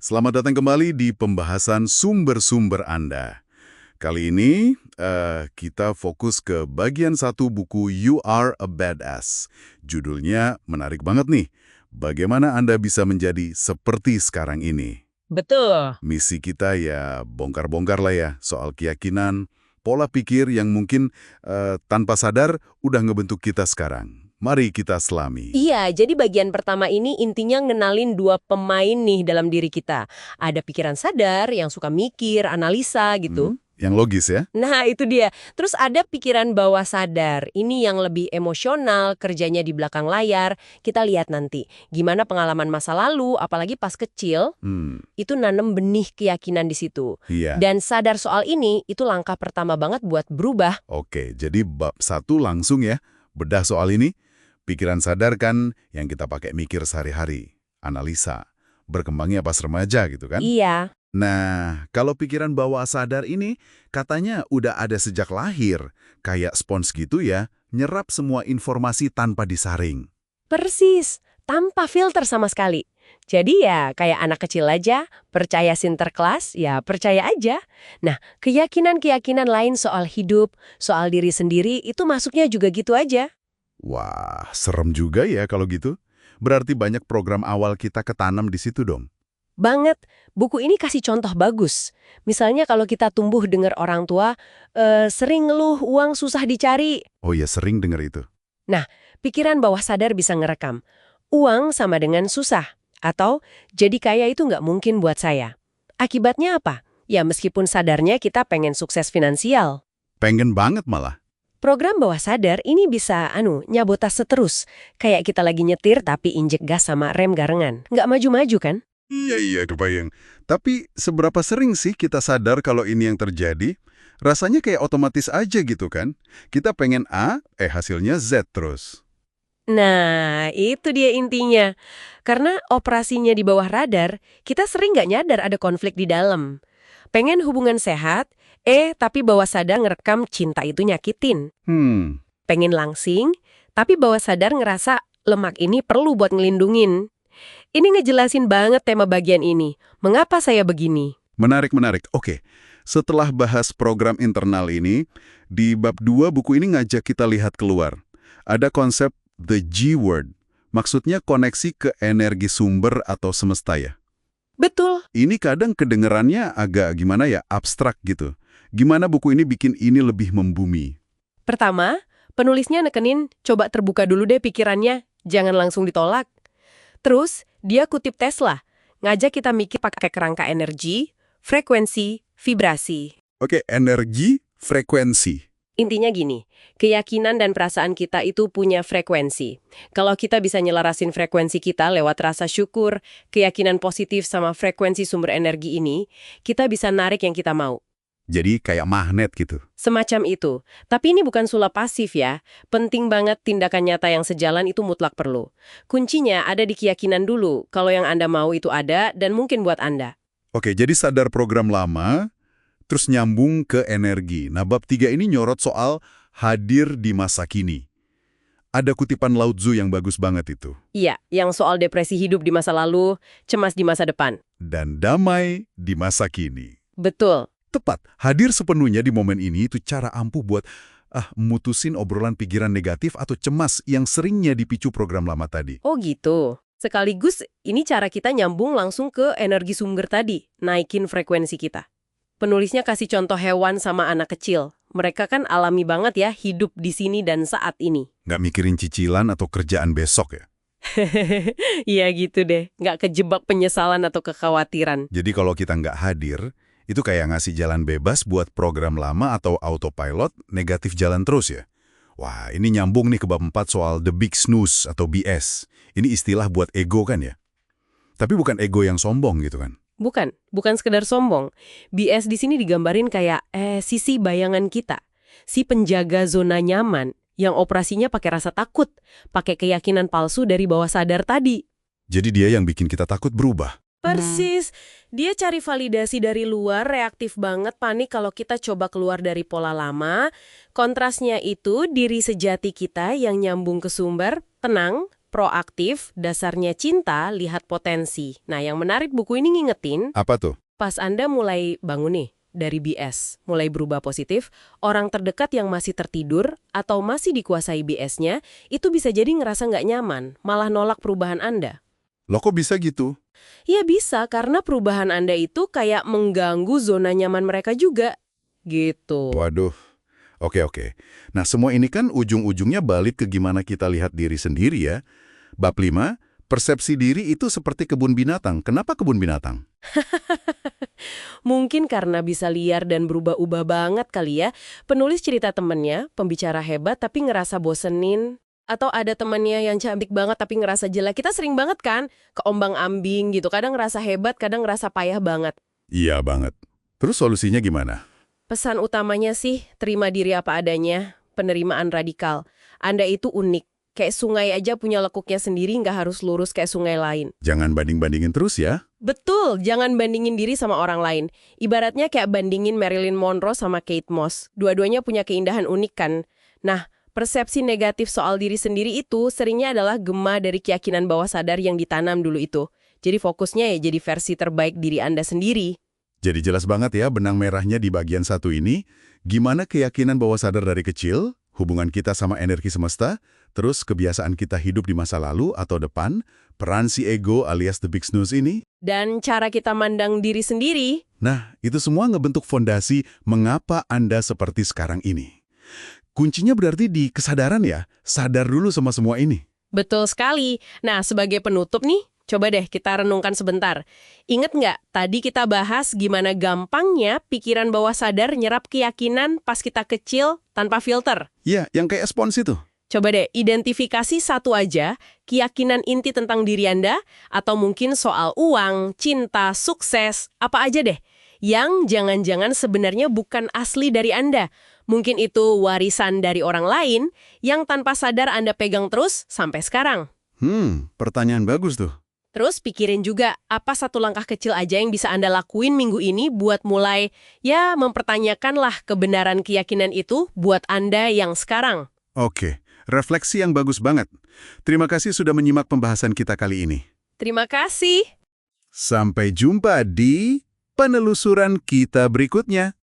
Selamat datang kembali di pembahasan sumber-sumber Anda. Kali ini kita fokus ke bagian satu buku You Are a Badass. Judulnya menarik banget nih. Bagaimana Anda bisa menjadi seperti sekarang ini? Betul. Misi kita ya bongkar-bongkar lah ya soal keyakinan, pola pikir yang mungkin tanpa sadar udah ngebentuk kita sekarang. Mari kita selami. Iya, jadi bagian pertama ini intinya ngenalin dua pemain nih dalam diri kita. Ada pikiran sadar yang suka mikir, analisa gitu. Yang logis ya? Nah, itu dia. Terus ada pikiran bawah sadar. Ini yang lebih emosional, kerjanya di belakang layar. Kita lihat nanti gimana pengalaman masa lalu, apalagi pas kecil, itu nanem benih keyakinan di situ. Iya. Dan sadar soal ini, itu langkah pertama banget buat berubah. Oke, jadi bab 1 langsung ya, bedah soal ini. Pikiran sadar kan yang kita pakai mikir sehari-hari, analisa, berkembangnya pas remaja gitu kan? Iya. Nah, kalau pikiran bawah sadar ini katanya udah ada sejak lahir, kayak spons gitu ya, nyerap semua informasi tanpa disaring. Persis, tanpa filter sama sekali. Jadi ya kayak anak kecil aja, percaya Sinterklas, ya percaya aja. Nah, keyakinan-keyakinan lain soal hidup, soal diri sendiri, itu masuknya juga gitu aja. Wah, serem juga ya kalau gitu. Berarti banyak program awal kita ketanam di situ dong. Banget, buku ini kasih contoh bagus. Misalnya kalau kita tumbuh dengar orang tua, sering ngeluh uang susah dicari. Oh ya, sering dengar itu. Nah, pikiran bawah sadar bisa ngerekam. Uang sama dengan susah. Atau, jadi kaya itu nggak mungkin buat saya. Akibatnya apa? Ya meskipun sadarnya kita pengen sukses finansial. Pengen banget malah. Program bawah sadar ini bisa, nyabotas terus. Kayak kita lagi nyetir tapi injek gas sama rem garangan. Nggak maju-maju kan? Iya, kebayang. Tapi seberapa sering sih kita sadar kalau ini yang terjadi? Rasanya kayak otomatis aja gitu kan? Kita pengen A, hasilnya Z terus. Nah, itu dia intinya. Karena operasinya di bawah radar, kita sering nggak nyadar ada konflik di dalam. Pengen hubungan sehat, tapi bawah sadar ngerekam cinta itu nyakitin. Pengen langsing, tapi bawah sadar ngerasa lemak ini perlu buat ngelindungin. Ini ngejelasin banget tema bagian ini. Mengapa saya begini? Menarik. Oke, setelah bahas program internal ini, di bab 2 buku ini ngajak kita lihat keluar. Ada konsep the G-word, maksudnya koneksi ke energi sumber atau semesta ya. Betul. Ini kadang kedengerannya agak gimana ya, abstrak gitu. Gimana buku ini bikin ini lebih membumi? Pertama, penulisnya nekenin, coba terbuka dulu deh pikirannya, jangan langsung ditolak. Terus, dia kutip Tesla, ngajak kita mikir pakai kerangka energi, frekuensi, vibrasi. Oke, energi, frekuensi. Intinya gini, keyakinan dan perasaan kita itu punya frekuensi. Kalau kita bisa nyelarasin frekuensi kita lewat rasa syukur, keyakinan positif sama frekuensi sumber energi ini, kita bisa narik yang kita mau. Jadi kayak magnet gitu. Semacam itu. Tapi ini bukan sulap pasif ya. Penting banget tindakan nyata yang sejalan itu mutlak perlu. Kuncinya ada di keyakinan dulu, kalau yang Anda mau itu ada dan mungkin buat Anda. Oke, jadi sadar program lama, terus nyambung ke energi. Nah, bab 3 ini nyorot soal hadir di masa kini. Ada kutipan Lao Tzu yang bagus banget itu. Iya, yang soal depresi hidup di masa lalu, cemas di masa depan. Dan damai di masa kini. Betul. Tepat, hadir sepenuhnya di momen ini itu cara ampuh buat mutusin obrolan pikiran negatif atau cemas yang seringnya dipicu program lama tadi. Oh gitu. Sekaligus ini cara kita nyambung langsung ke energi sumber tadi, naikin frekuensi kita. Penulisnya kasih contoh hewan sama anak kecil. Mereka kan alami banget ya hidup di sini dan saat ini. Nggak mikirin cicilan atau kerjaan besok ya. Iya gitu deh, nggak kejebak penyesalan atau kekhawatiran. Jadi kalau kita nggak hadir, itu kayak ngasih jalan bebas buat program lama atau autopilot negatif jalan terus ya. Wah, ini nyambung nih ke bab 4 soal the big snooze atau BS. Ini istilah buat ego kan ya? Tapi bukan ego yang sombong gitu kan? Bukan sekedar sombong. BS di sini digambarin kayak sisi bayangan kita. Si penjaga zona nyaman yang operasinya pakai rasa takut, pakai keyakinan palsu dari bawah sadar tadi. Jadi dia yang bikin kita takut berubah. Persis. Dia cari validasi dari luar, reaktif banget, panik kalau kita coba keluar dari pola lama. Kontrasnya itu diri sejati kita yang nyambung ke sumber, tenang, Proaktif, dasarnya cinta, lihat potensi. Nah, yang menarik buku ini ngingetin, Apa tuh? pas Anda mulai bangun nih, dari BS, mulai berubah positif, orang terdekat yang masih tertidur atau masih dikuasai BS-nya, itu bisa jadi ngerasa nggak nyaman, malah nolak perubahan Anda. Loh kok bisa gitu? Ya bisa, karena perubahan Anda itu kayak mengganggu zona nyaman mereka juga. Gitu. Waduh. Oke. Nah, semua ini kan ujung-ujungnya balik ke gimana kita lihat diri sendiri ya. Bab 5, persepsi diri itu seperti kebun binatang. Kenapa kebun binatang? Mungkin karena bisa liar dan berubah-ubah banget kali ya. Penulis cerita temennya, pembicara hebat tapi ngerasa bosenin. Atau ada temannya yang cantik banget tapi ngerasa jelek. Kita sering banget kan keombang-ambing gitu. Kadang ngerasa hebat, kadang ngerasa payah banget. Iya banget. Terus solusinya gimana? Pesan utamanya sih, terima diri apa adanya, penerimaan radikal. Anda itu unik. Kayak sungai aja punya lekuknya sendiri, nggak harus lurus kayak sungai lain. Jangan banding-bandingin terus ya. Betul, jangan bandingin diri sama orang lain. Ibaratnya kayak bandingin Marilyn Monroe sama Kate Moss. Dua-duanya punya keindahan unik kan. Nah, persepsi negatif soal diri sendiri itu seringnya adalah gema dari keyakinan bawah sadar yang ditanam dulu itu. Jadi fokusnya ya jadi versi terbaik diri Anda sendiri. Jadi jelas banget ya benang merahnya di bagian satu ini. Gimana keyakinan bawah sadar dari kecil, hubungan kita sama energi semesta, terus kebiasaan kita hidup di masa lalu atau depan, peran si ego alias the big snooze ini. Dan cara kita mandang diri sendiri. Nah, itu semua ngebentuk fondasi mengapa Anda seperti sekarang ini. Kuncinya berarti di kesadaran ya, sadar dulu sama semua ini. Betul sekali. Nah, sebagai penutup nih, coba deh kita renungkan sebentar. Ingat nggak, tadi kita bahas gimana gampangnya pikiran bawah sadar nyerap keyakinan pas kita kecil tanpa filter. Iya, yang kayak spons itu. Coba deh, identifikasi satu aja, keyakinan inti tentang diri Anda, atau mungkin soal uang, cinta, sukses, apa aja deh. Yang jangan-jangan sebenarnya bukan asli dari Anda. Mungkin itu warisan dari orang lain, yang tanpa sadar Anda pegang terus sampai sekarang. Pertanyaan bagus tuh. Terus pikirin juga, apa satu langkah kecil aja yang bisa Anda lakuin minggu ini buat mulai, ya mempertanyakanlah kebenaran keyakinan itu buat Anda yang sekarang. Oke, refleksi yang bagus banget. Terima kasih sudah menyimak pembahasan kita kali ini. Terima kasih. Sampai jumpa di penelusuran kita berikutnya.